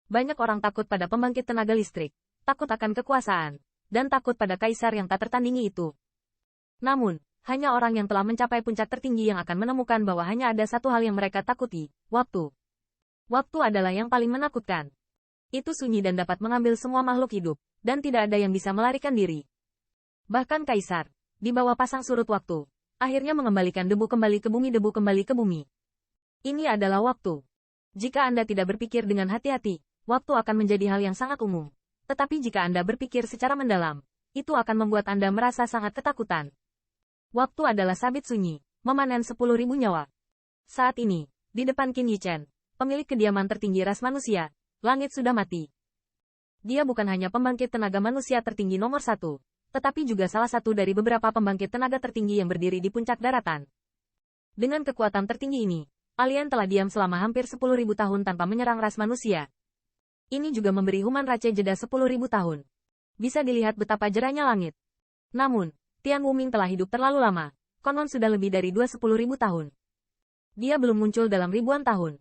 Banyak orang takut pada pembangkit tenaga listrik, takut akan kekuasaan, dan takut pada kaisar yang tak tertandingi itu. Namun, hanya orang yang telah mencapai puncak tertinggi yang akan menemukan bahwa hanya ada satu hal yang mereka takuti, waktu. Waktu adalah yang paling menakutkan. Itu sunyi dan dapat mengambil semua makhluk hidup, dan tidak ada yang bisa melarikan diri. Bahkan kaisar, di bawah pasang surut waktu, akhirnya mengembalikan debu kembali ke bumi. Ini adalah waktu. Jika Anda tidak berpikir dengan hati-hati, waktu akan menjadi hal yang sangat umum. Tetapi jika Anda berpikir secara mendalam, itu akan membuat Anda merasa sangat ketakutan. Waktu adalah sabit sunyi, memanen 10.000 nyawa. Saat ini, di depan Qin Yichen, pemilik kediaman tertinggi ras manusia, langit sudah mati. Dia bukan hanya pembangkit tenaga manusia tertinggi nomor 1, tetapi juga salah satu dari beberapa pembangkit tenaga tertinggi yang berdiri di puncak daratan. Dengan kekuatan tertinggi ini, alien telah diam selama hampir 10.000 tahun tanpa menyerang ras manusia. Ini juga memberi Human Race jeda 10.000 tahun. Bisa dilihat betapa jerahnya langit. Namun, Tian Wuming telah hidup terlalu lama, konon sudah lebih dari 10.000 tahun. Dia belum muncul dalam ribuan tahun.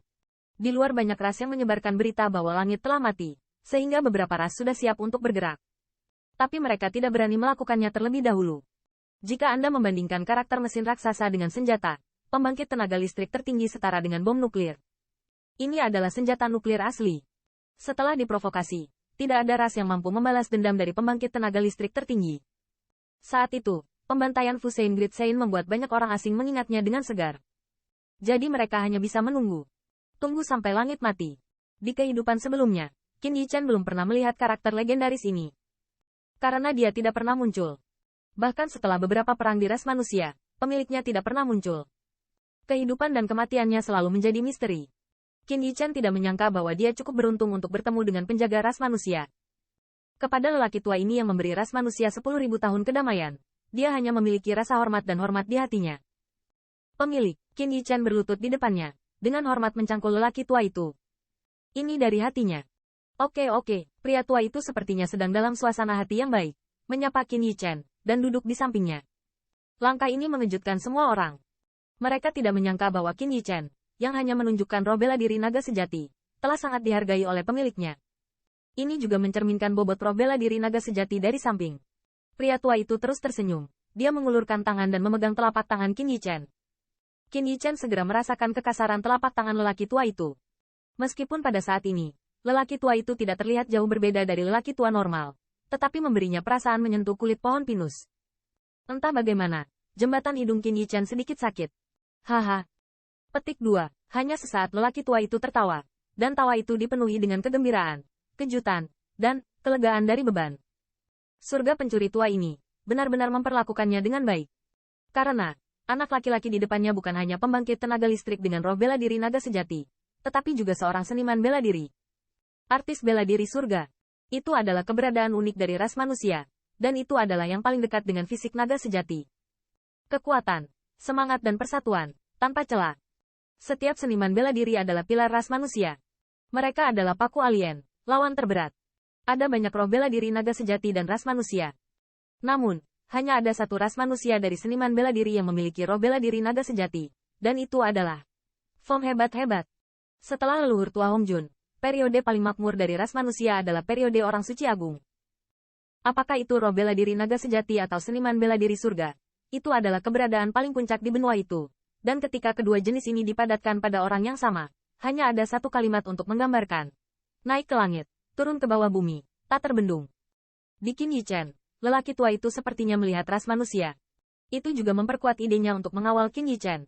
Di luar banyak ras yang menyebarkan berita bahwa langit telah mati, sehingga beberapa ras sudah siap untuk bergerak. Tapi mereka tidak berani melakukannya terlebih dahulu. Jika Anda membandingkan karakter mesin raksasa dengan senjata, pembangkit tenaga listrik tertinggi setara dengan bom nuklir. Ini adalah senjata nuklir asli. Setelah diprovokasi, tidak ada ras yang mampu membalas dendam dari pembangkit tenaga listrik tertinggi. Saat itu, pembantaian Fusein Great Sein membuat banyak orang asing mengingatnya dengan segar. Jadi mereka hanya bisa menunggu. Tunggu sampai langit mati. Di kehidupan sebelumnya, Qin Yichen belum pernah melihat karakter legendaris ini. Karena dia tidak pernah muncul. Bahkan setelah beberapa perang di ras manusia, pemiliknya tidak pernah muncul. Kehidupan dan kematiannya selalu menjadi misteri. Qin Yichen tidak menyangka bahwa dia cukup beruntung untuk bertemu dengan penjaga ras manusia. Kepada lelaki tua ini yang memberi ras manusia 10.000 tahun kedamaian, dia hanya memiliki rasa hormat dan hormat di hatinya. Pemilik, Qin Yichen berlutut di depannya, dengan hormat mencangkul lelaki tua itu. Ini dari hatinya. Oke, pria tua itu sepertinya sedang dalam suasana hati yang baik, menyapa Qin Yichen, dan duduk di sampingnya. Langkah ini mengejutkan semua orang. Mereka tidak menyangka bahwa Qin Yichen, yang hanya menunjukkan roh bela diri naga sejati, telah sangat dihargai oleh pemiliknya. Ini juga mencerminkan bobot roh bela diri naga sejati dari samping. Pria tua itu terus tersenyum. Dia mengulurkan tangan dan memegang telapak tangan Qin Yichen. Qin Yichen segera merasakan kekasaran telapak tangan lelaki tua itu. Meskipun pada saat ini, lelaki tua itu tidak terlihat jauh berbeda dari lelaki tua normal, tetapi memberinya perasaan menyentuh kulit pohon pinus. Entah bagaimana, jembatan hidung Qin Yichen sedikit sakit. Haha. Petik 2. Hanya sesaat lelaki tua itu tertawa, dan tawa itu dipenuhi dengan kegembiraan, kejutan, dan kelegaan dari beban. Surga pencuri tua ini benar-benar memperlakukannya dengan baik. Karena, anak laki-laki di depannya bukan hanya pembangkit tenaga listrik dengan roh bela diri naga sejati, tetapi juga seorang seniman bela diri. Artis bela diri surga. Itu adalah keberadaan unik dari ras manusia, dan itu adalah yang paling dekat dengan fisik naga sejati. Kekuatan, semangat dan persatuan, tanpa celah. Setiap seniman bela diri adalah pilar ras manusia. Mereka adalah paku alien, lawan terberat. Ada banyak roh bela diri naga sejati dan ras manusia. Namun, hanya ada satu ras manusia dari seniman bela diri yang memiliki roh bela diri naga sejati, dan itu adalah Fom hebat-hebat. Setelah leluhur tua Hong Jun, periode paling makmur dari ras manusia adalah periode orang suci agung. Apakah itu roh bela diri naga sejati atau seniman bela diri surga? Itu adalah keberadaan paling puncak di benua itu. Dan ketika kedua jenis ini dipadatkan pada orang yang sama, hanya ada satu kalimat untuk menggambarkan. Naik ke langit, turun ke bawah bumi, tak terbendung. Di Qin Yichen, lelaki tua itu sepertinya melihat ras manusia. Itu juga memperkuat idenya untuk mengawal Qin Yichen.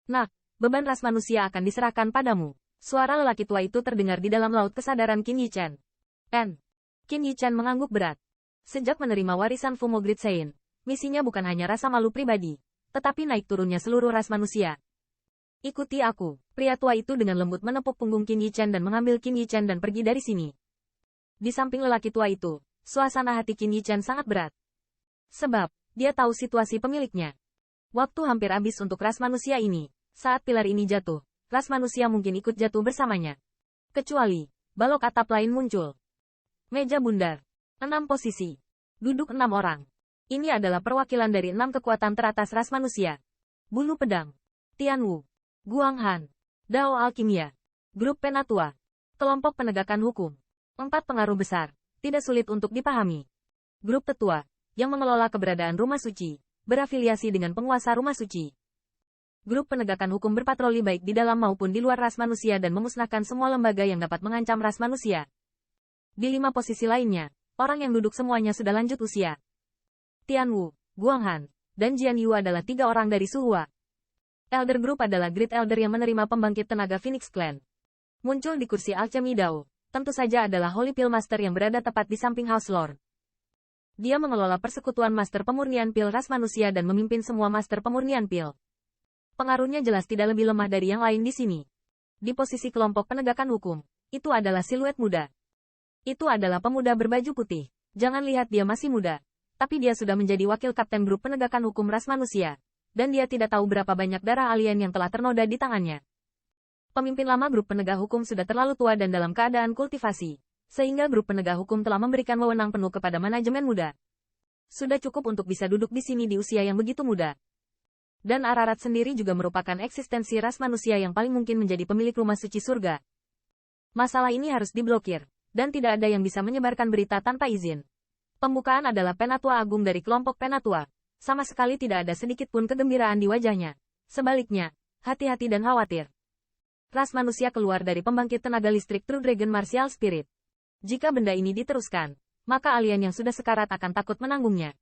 Nah, beban ras manusia akan diserahkan padamu. Suara lelaki tua itu terdengar di dalam laut kesadaran Qin Yichen. Qin Yichen mengangguk berat. Sejak menerima warisan Fumo Great Sein, misinya bukan hanya rasa malu pribadi, tetapi naik turunnya seluruh ras manusia. Ikuti aku. Pria tua itu dengan lembut menepuk punggung Qin Yichen dan mengambil Qin Yichen dan pergi dari sini. Di samping lelaki tua itu, suasana hati Qin Yichen sangat berat. Sebab, dia tahu situasi pemiliknya. Waktu hampir habis untuk ras manusia ini. Saat pilar ini jatuh, ras manusia mungkin ikut jatuh bersamanya. Kecuali, balok atap lain muncul. Meja bundar. 6 posisi. Duduk 6 orang. Ini adalah perwakilan dari 6 kekuatan teratas ras manusia. Bulu pedang. Tianwu. Guang Han. Dao alkimia. Grup Penatua. Kelompok penegakan hukum. 4 pengaruh besar. Tidak sulit untuk dipahami. Grup tetua, yang mengelola keberadaan rumah suci, berafiliasi dengan penguasa rumah suci. Grup penegakan hukum berpatroli baik di dalam maupun di luar ras manusia dan memusnahkan semua lembaga yang dapat mengancam ras manusia. Di 5 posisi lainnya, orang yang duduk semuanya sudah lanjut usia. Tian Wu, Guang Han, dan Jian Yu adalah 3 orang dari Suhua. Elder Group adalah Great Elder yang menerima pembangkit tenaga Phoenix Clan. Muncul di kursi Alchemy Dao, tentu saja adalah Holy Pill Master yang berada tepat di samping House Lord. Dia mengelola persekutuan Master Pemurnian Pil ras manusia dan memimpin semua Master Pemurnian Pil. Pengaruhnya jelas tidak lebih lemah dari yang lain di sini. Di posisi kelompok penegakan hukum, itu adalah siluet muda. Itu adalah pemuda berbaju putih. Jangan lihat dia masih muda, tapi dia sudah menjadi wakil kapten grup penegakan hukum ras manusia, dan dia tidak tahu berapa banyak darah alien yang telah ternoda di tangannya. Pemimpin lama grup penegak hukum sudah terlalu tua dan dalam keadaan kultivasi, sehingga grup penegak hukum telah memberikan wewenang penuh kepada manajemen muda. Sudah cukup untuk bisa duduk di sini di usia yang begitu muda. Dan Ararat sendiri juga merupakan eksistensi ras manusia yang paling mungkin menjadi pemilik rumah suci surga. Masalah ini harus diblokir, dan tidak ada yang bisa menyebarkan berita tanpa izin. Pembukaan adalah Penatua Agung dari kelompok Penatua. Sama sekali tidak ada sedikit pun kegembiraan di wajahnya. Sebaliknya, hati-hati dan khawatir. Ras manusia keluar dari pembangkit tenaga listrik True Dragon Martial Spirit. Jika benda ini diteruskan, maka alien yang sudah sekarat akan takut menanggungnya.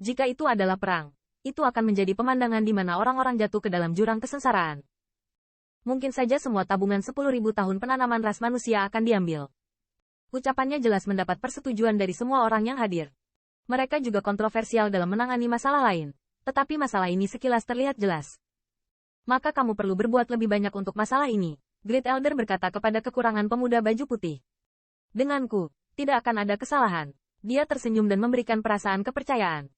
Jika itu adalah perang, itu akan menjadi pemandangan di mana orang-orang jatuh ke dalam jurang kesengsaraan. Mungkin saja semua tabungan 10.000 tahun penanaman ras manusia akan diambil. Ucapannya jelas mendapat persetujuan dari semua orang yang hadir. Mereka juga kontroversial dalam menangani masalah lain, tetapi masalah ini sekilas terlihat jelas. Maka kamu perlu berbuat lebih banyak untuk masalah ini, Great Elder berkata kepada kekurangan pemuda baju putih. Denganku, tidak akan ada kesalahan. Dia tersenyum dan memberikan perasaan kepercayaan.